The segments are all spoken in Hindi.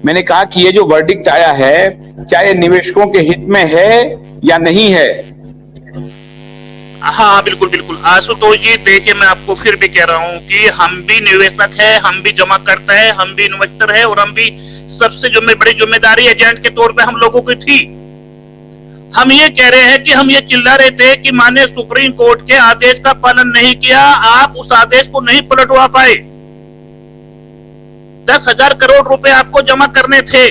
मैंने कहा कि ये जो वर्डिक्ट आया है, क्या ये निवेशकों के हित में है या नहीं है? हाँ बिल्कुल बिल्कुल आशुतोष जी, देखिए मैं आपको फिर भी कह रहा हूँ कि हम भी निवेशक है, हम भी जमा करते हैं, हम भी इन्वेस्टर है, और हम भी सबसे बड़ी जिम्मेदारी एजेंट के तौर पे हम लोगों की थी। हम ये कह रहे हैं कि हम ये चिल्ला रहे थे कि माननीय सुप्रीम कोर्ट के आदेश का पालन नहीं किया, आप उस आदेश को नहीं पलटवा पाए। 10,000 करोड़ रुपए आपको जमा करने थे,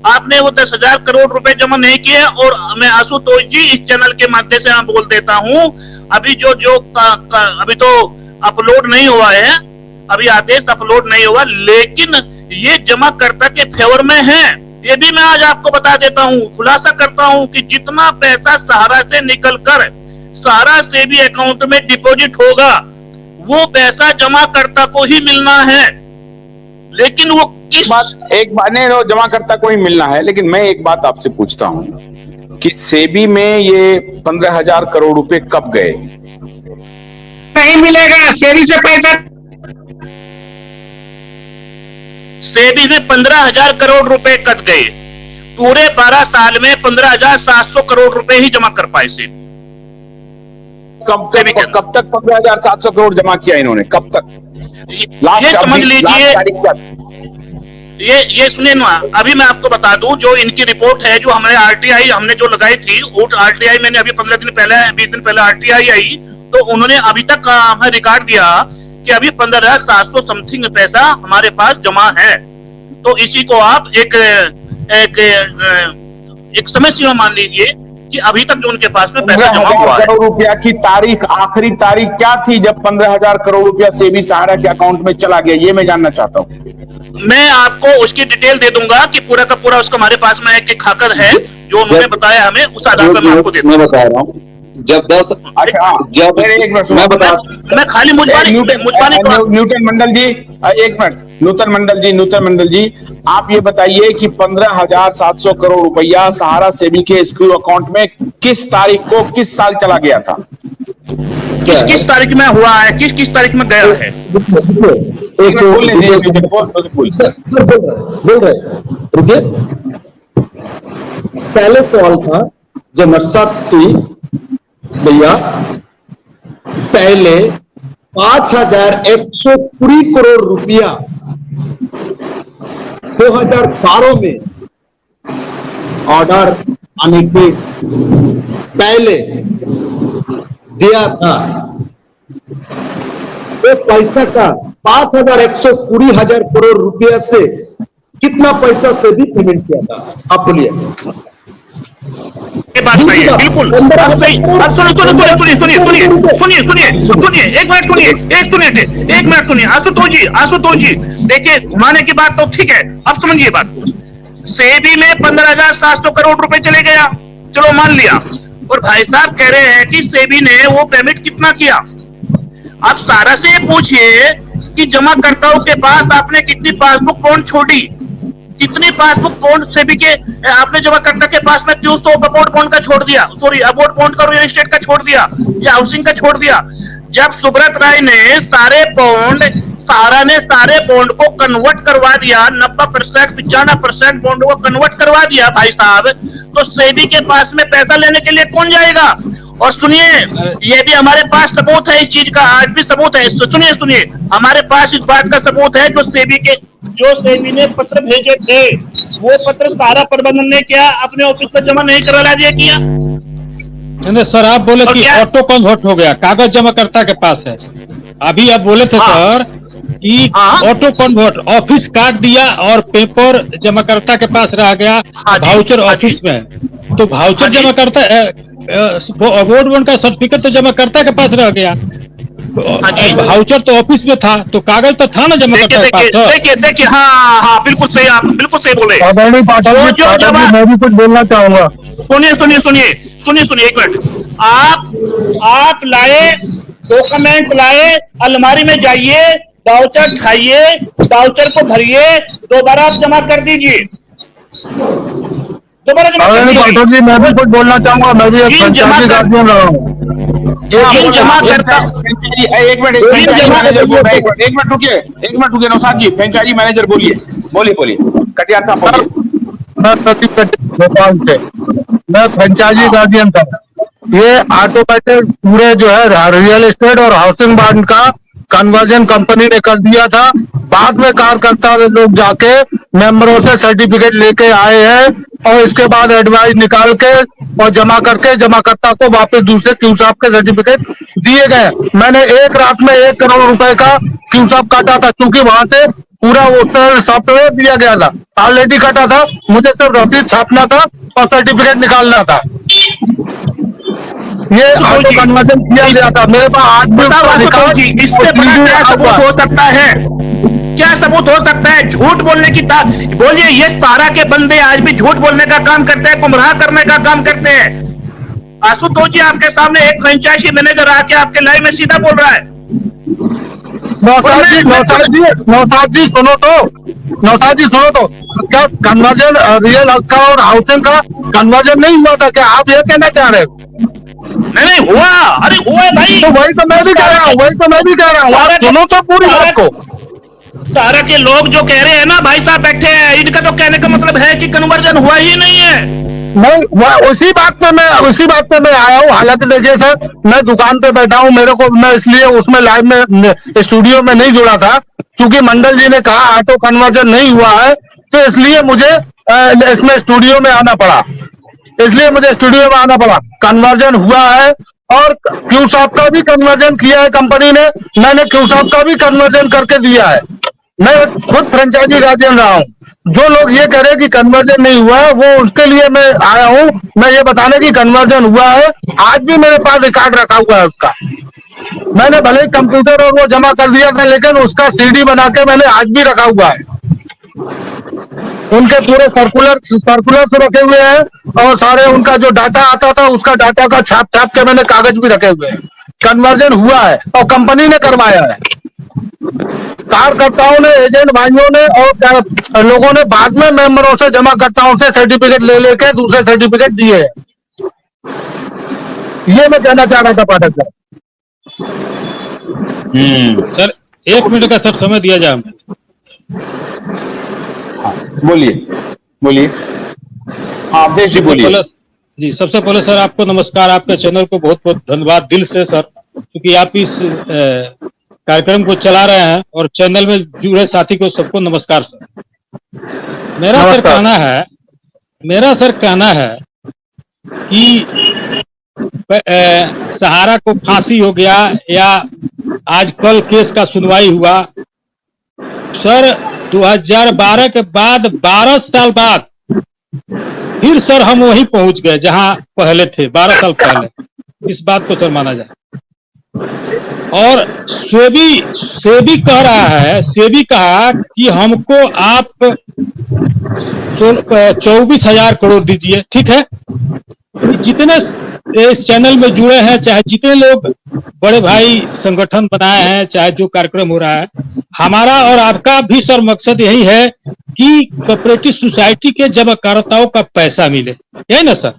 आपने वो 10,000 करोड़ रुपए जमा नहीं किए। और मैं आशुतोष जी इस चैनल के माध्यम से बोल देता हूं, अभी अभी तो अपलोड नहीं हुआ है, अभी आदेश अपलोड नहीं हुआ, लेकिन ये जमाकर्ता के फेवर में है। ये भी मैं आज आपको बता देता हूं, खुलासा करता हूं कि जितना पैसा सहारा से निकलकर सहारा सेबी अकाउंट में डिपॉजिट होगा, वो पैसा जमाकर्ता को ही मिलना है। लेकिन वो एक बात नहीं, जमाकर्ता को ही मिलना है, लेकिन मैं एक बात आपसे पूछता हूं कि सेबी में ये 15,000 करोड़ रुपए कब गए? नहीं मिलेगा, सेबी से पैसा सेबी में 15,000 करोड़ रुपए कट गए। पूरे 12 साल में 15,700 करोड़ रुपए ही जमा कर पाए सेबी। कब तक 15,700 करोड़ जमा किया इन्होंने? कब तक? ये समझ लीजिए, ये सुनिए ना, अभी मैं आपको बता दूं, जो इनकी रिपोर्ट है, जो हमारे आरटीआई हमने जो लगाई थी, आरटीआई मैंने अभी 15 दिन पहले 20 दिन पहले आरटीआई आई, तो उन्होंने अभी तक हमें रिकॉर्ड दिया कि अभी 15,700 समथिंग पैसा हमारे पास जमा है। तो इसी को आप एक समय सीमा मान लीजिए कि अभी तक जो उनके पास में पैसा जमा हुआ है। करोड़ रुपया की तारीख, आखिरी तारीख क्या थी जब 15,000 करोड़ रुपया सेबी सहारा के अकाउंट में चला गया? ये मैं जानना चाहता हूँ। मैं आपको उसकी डिटेल दे दूंगा कि पूरा का पूरा उसका हमारे पास में एक खाकर है जो उन्होंने बताया हमें, उस आधार पर मैं आपको दे दूंगा। मैं बता रहा हूँ, जब 10 जब मैं खाली न्यूटन मंडल जी, एक मिनट, नूतन मंडल जी, आप ये बताइए कि 15,700 करोड़ रुपया सहारा सेबी के एस्क्रू अकाउंट में किस तारीख को, किस साल चला गया था? किस तारीख में हुआ है, किस तारीख में गया है? रुकिए, पहले सवाल था जमशद सिंह भैया, पहले 5,120 करोड़ रुपया 2012 में ऑर्डर आने के पहले दिया था। वो पैसा का 5,120 करोड़ रुपया से कितना पैसा से भी पेमेंट किया था, आप बोलिए। बात सही है, बिल्कुल सही। सुनिए, एक मिनट सुनिए आशुतोष जी, देखिए घुमाने की बात तो ठीक है, अब समझिए बात। सेबी में 15,700 करोड़ रुपए चले गया, चलो मान लिया, और भाई साहब कह रहे हैं कि सेबी ने वो पेमेंट कितना किया। आप सारा से ये पूछिए कि जमाकर्ताओं के पास आपने कितनी पासबुक कौन छोड़ी, कितनी पासबुक कौन सेबी के आपने जमाकर्ता के पास में क्यों तो अबोर्ड बॉन्ड का छोड़ दिया, सॉरी अबोर्ड बॉन्ड का रियल एस्टेट का छोड़ दिया या हाउसिंग का छोड़ दिया। जब सुब्रत राय ने सहारा ने सारे बॉन्ड को कन्वर्ट करवा दिया, 90% 95% बॉन्ड को कन्वर्ट करवा दिया भाई साहब, तो सेबी के पास में पैसा लेने के लिए कौन जाएगा? और सुनिए, ये भी हमारे पास सबूत है इस चीज का, आज भी सबूत है। सुनिए, हमारे पास इस बात का सबूत है, जो सेबी ने पत्र भेजे थे, वो पत्र सहारा प्रबंधन ने क्या अपने ऑफिस पर जमा नहीं करवा दिया? सर आप बोले कि ऑटो कन्वर्ट हो गया, कागज जमाकर्ता के पास है। अभी आप बोले थे सर कि ऑटो कन्वर्ट ऑफिस काट दिया और पेपर जमाकर्ता के पास रह गया, वाउचर ऑफिस में। तो वाउचर जमाकर्ता अबोर्ड बॉन्ड का सर्टिफिकेट तो जमाकर्ता के पास रह गया, वाउचर तो ऑफिस में था, तो कागज तो था ना जमाकर्ता के पास। देखिए हाँ बिल्कुल सही, आप बिल्कुल सही बोले। मैं भी कुछ बोलना चाहूंगा। सुनिए एक मिनट, आप लाए डॉक्यूमेंट, लाए, अलमारी में जाइए, वाउचर खाइए, वाउचर को भरिए, दोबारा आप जमा कर दीजिए, दोबारा जमा कर दीजिए। मैं भी कुछ बोलना चाहूंगा, मैं भी एक पंचायती गार्जियन रहा हूँ। जमा करता, एक मिनट रुकिए नौशाद जी, फ्रेंचाइजी मैनेजर बोलिए। कटियार साहब बोलिए। मैं प्रदीप भोपाल से, मैं फ्रेंचाइजी गार्जियन था। ये ऑटोमेटिक पूरे जो है रियल एस्टेट और हाउसिंग बॉन्ड का कन्वर्जन कंपनी ने कर दिया था। बाद में कार्यकर्ता लोग जाके मेंबरों से सर्टिफिकेट लेके आए हैं और इसके बाद एडवाइस निकाल के और जमा करके जमाकर्ता को वापस दूसरे क्यूसाप के सर्टिफिकेट दिए गए। मैंने एक रात में 1 करोड़ रुपए का क्यूसाप काटा था, क्योंकि वहां से पूरा उस तरह सॉफ्टवेयर दिया गया था, ऑलरेडी काटा था। मुझे सिर्फ रसीद छापना था और सर्टिफिकेट निकालना था। ये ऑटो कन्वर्जन किया गया था। मेरे पास आज भी उसका रिकॉर्ड, इससे बड़ा क्या सबूत हो सकता है? क्या सबूत हो सकता है? झूठ बोलने की बोलिए, ये सारा के बंदे आज भी झूठ बोलने का काम करते हैं, गुमराह करने का काम करते हैं। आशुतोष जी आपके सामने एक फ्रेंचाइजी मैनेजर आके आपके लाइव में सीधा बोल रहा है। नौसाद जी सुनो तो, क्या कन्वर्जन रियल का और हाउसिंग का कन्वर्जन नहीं हुआ था? क्या आप ये कहना चाह रहे हो? नहीं हुआ। अरे हुआ है भाई। तो वही तो मैं भी कह रहा हूँ, आप सुनो तो पूरी बात को। सारा के लोग जो कह रहे हैं ना भाई साहब बैठे हैं, इनका तो कहने का मतलब है कि कन्वर्जन हुआ ही नहीं है। नहीं, उसी बात पे मैं आया हूँ। हालांकि देखिए सर, मैं दुकान पे बैठा हूँ, मैं इसलिए उसमें लाइव में स्टूडियो में नहीं जुड़ा था, क्योंकि मंडल जी ने कहा ऑटो कन्वर्जन नहीं हुआ है, तो इसलिए मुझे इसमें स्टूडियो में आना पड़ा। कन्वर्जन हुआ है और क्यूसाप का भी कन्वर्जन किया है कंपनी ने। मैंने क्यूसाप का भी कन्वर्जन करके दिया है। मैं खुद फ्रेंचाइजी गार्जियन रहा हूँ। जो लोग ये कह रहे हैं कि कन्वर्जन नहीं हुआ है, वो उसके लिए मैं आया हूँ, मैं ये बताने की कन्वर्जन हुआ है। आज भी मेरे पास रिकॉर्ड रखा हुआ है उसका। मैंने भले ही कंप्यूटर और वो जमा कर दिया था, लेकिन उसका सीडी बना के मैंने आज भी रखा हुआ है। उनके पूरे सर्कुलर रखे हुए हैं और सारे उनका जो डाटा आता था उसका डाटा का छाप के मैंने कागज भी रखे हुए हैं। कन्वर्जन हुआ है और कंपनी ने करवाया है। कार्यकर्ताओं ने, एजेंट भाइयों ने और लोगों ने बाद में मेंबरों से, जमाकर्ताओं से सर्टिफिकेट ले लेके दूसरे सर्टिफिकेट दिए। ये मैं कहना चाह रहा था पाठक सर। सर 1 मिनट का सर समय दिया जाए हमें। बोलिए। हाँ अवधेश जी बोलिए। जी, सबसे पहले सर आपको नमस्कार, आपके चैनल को बहुत बहुत धन्यवाद दिल से सर, क्योंकि आप इस कार्यक्रम को चला रहे हैं और चैनल में जुड़े साथी को सबको नमस्कार सर। मेरा सर कहना है कि सहारा को फांसी हो गया या आज कल केस का सुनवाई हुआ सर, 2012 के बाद 12 साल बाद फिर सर हम वहीं पहुंच गए जहां पहले थे 12 साल पहले। इस बात को सर माना जाए। और सेबी कह रहा है, सेबी कहा कि हमको आप 24,000 करोड़ दीजिए। ठीक है, जितने इस चैनल में जुड़े हैं, चाहे जितने लोग बड़े भाई संगठन बनाए हैं, चाहे जो कार्यक्रम हो रहा है, हमारा और आपका भी सर मकसद यही है कि कोऑपरेटिव सोसाइटी के जमाकर्ताओं का पैसा मिले, यही ना सर?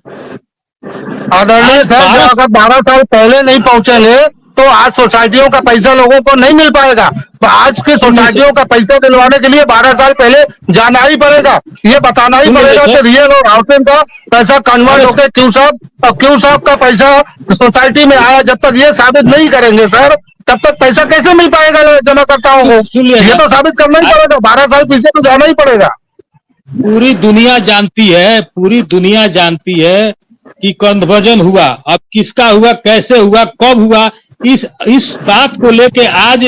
आदरणीय सर, अगर 12 साल पहले नहीं पहुंचेंगे तो आज सोसाइटियों का पैसा लोगों को नहीं मिल पाएगा। तो आज की सोसाइटियों का पैसा दिलवाने के लिए 12 साल पहले जाना ही पड़ेगा। ये बताना ही पड़ेगा कि रियल और हाउसिंग का पैसा कन्वर्ट होकर क्यूसाप का पैसा सोसाइटी में आया। जब तक ये साबित नहीं करेंगे सर, तब तक पैसा कैसे मिल पाएगा जमाकर्ताओं को? ये तो साबित करना ही पड़ेगा। 12 साल पीछे तो जाना ही पड़ेगा। पूरी दुनिया जानती है कि कन्वर्जन हुआ। अब किसका हुआ, कैसे हुआ, कब हुआ, इस बात को लेके आज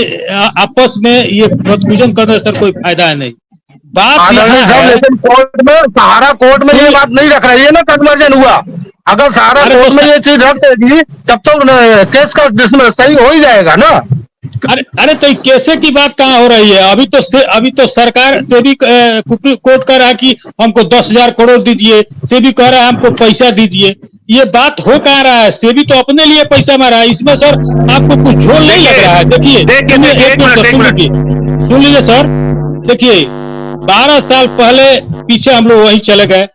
आपस में ये कंफ्यूजन करने से कोई फायदा है नहीं। बात है, लेकिन सहारा कोर्ट में ये बात नहीं रख रही है ना कन्वर्जन हुआ। अगर सहारा कोर्ट में ये चीज रख देगी तब तो केस का डिसमिस सही हो ही जाएगा ना। अरे तो कैसे की बात कहाँ हो रही है? अभी तो सरकार सेबी कोर्ट कह रहा है कि हमको 10,000 करोड़ दीजिए, सेबी कह रहा है हमको पैसा दीजिए। ये बात हो कहाँ रहा है? सेबी तो अपने लिए पैसा मारा है। इसमें सर आपको कुछ झोल नहीं लग रहा है? सुन लीजिए सर, देखिए 12 साल पहले पीछे हम लोग वहीं चले गए।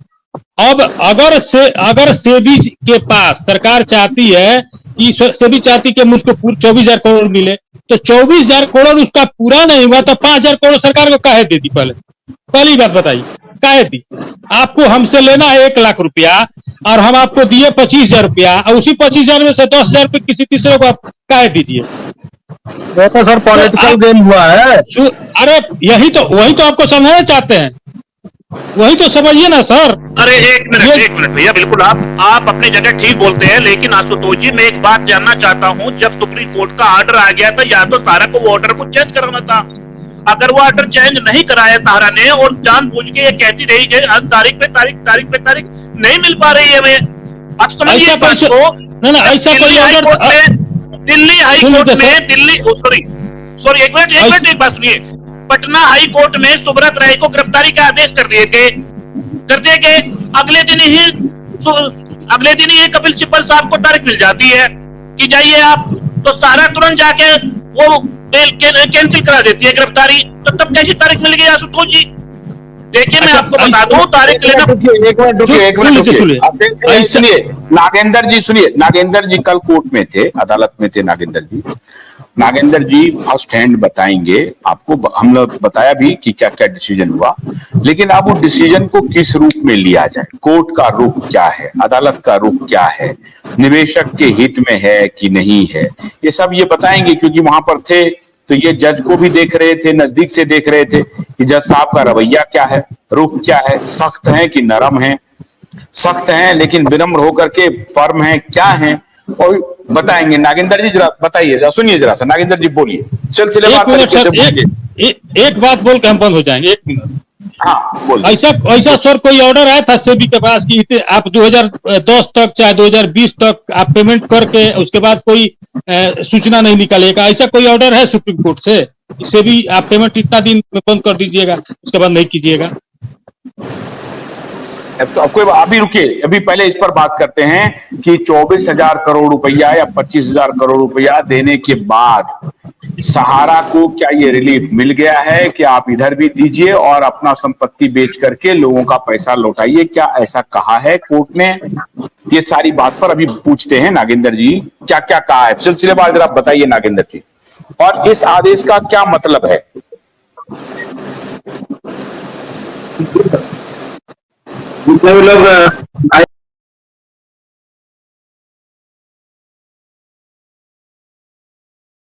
अब अगर सेबी के पास सरकार चाहती है कि सेबी चाहती कि मुझको 24,000 करोड़ मिले, तो 24,000 करोड़ उसका पूरा नहीं हुआ तो 5,000 करोड़ सरकार को काहे देती? पहले पहली बात बताइए, काहे दी? आपको हमसे लेना है 1 लाख रुपया और हम आपको दिए 25,000 रुपया, और उसी 25,000 में से 10,000 रुपये किसी तीसरे को आप काहे दीजिए? वो तो सर पॉलिटिकल गेम हुआ है। अरे वही तो आपको समझाना चाहते हैं, वही तो समझिए ना सर। अरे एक मिनट भैया, बिल्कुल आप अपनी जगह ठीक बोलते हैं, लेकिन आशुतोष जी मैं एक बात जानना चाहता हूं, जब सुप्रीम कोर्ट का ऑर्डर आ गया था, या तो सहारा को वो ऑर्डर को चेंज कराना था। अगर वो ऑर्डर चेंज नहीं कराया सहारा ने और जानबूझ के ये कहती रही कि हर तारीख पे तारीख नहीं मिल पा रही है हमें, अब समझिए बात को। ऐसा कोई ऑर्डर दिल्ली हाई कोर्ट में सॉरी एक मिनट एक बात सुनिए, पटना हाई कोर्ट में सुब्रत राय को गिरफ्तारी का आदेश कर दिए गए, अगले दिन ही कपिल सिब्बल साहब को तारीख मिल जाती है कि जाइए आप, तो सहारा तुरंत जाके वो कैंसिल करा देती है गिरफ्तारी। तो तब कैसी तारीख मिल गई आशुतोष जी? देखिए मैं आपको बता दूं, तारीख लेना। एक मिनट सुनिए नागेंद्र जी कल कोर्ट में थे, अदालत में थे नागेंद्र जी फर्स्ट हैंड बताएंगे आपको, हम लोग बताया भी कि क्या क्या डिसीजन हुआ, लेकिन अब वो डिसीजन को किस रूप में लिया जाए, कोर्ट का रुख क्या है, अदालत का रुख क्या है, निवेशक के हित में है कि नहीं है, ये सब ये बताएंगे, क्योंकि वहां पर थे तो ये जज को भी देख रहे थे, नजदीक से देख रहे थे कि जज साहब का रवैया क्या है, रुख क्या है, सख्त है कि नरम है, सख्त हैं लेकिन विनम्र होकर के फर्म है, क्या है, और बताएंगे। नागेंद्र जी जरा बताइए, सुनिए जरा सा, नागेंद्र जी बोलिए, एक बात बोल के हम बंद हो जाएंगे, 1 मिनट। हाँ बोलिए। ऐसा सर कोई ऑर्डर आया था सेबी के पास कि आप 2010 तक चाहे 2020 तक आप पेमेंट करके उसके बाद कोई सूचना नहीं निकालेगा, ऐसा कोई ऑर्डर है सुप्रीम कोर्ट से? सेबी आप पेमेंट इतना दिन में बंद कर दीजिएगा, उसके बाद नहीं कीजिएगा? आपको अभी रुकिए, अभी पहले इस पर बात करते हैं कि 24,000 करोड़ रुपया या 25,000 करोड़ रुपया देने के बाद सहारा को क्या ये रिलीफ मिल गया है कि आप इधर भी दीजिए और अपना संपत्ति बेच करके लोगों का पैसा लौटाइए, क्या ऐसा कहा है कोर्ट ने? ये सारी बात पर अभी पूछते हैं नागेंद्र जी, क्या क्या कहा है सिलसिलेवार, जरा बताइए नागेंद्र जी, और इस आदेश का क्या मतलब है? जितने भी लोग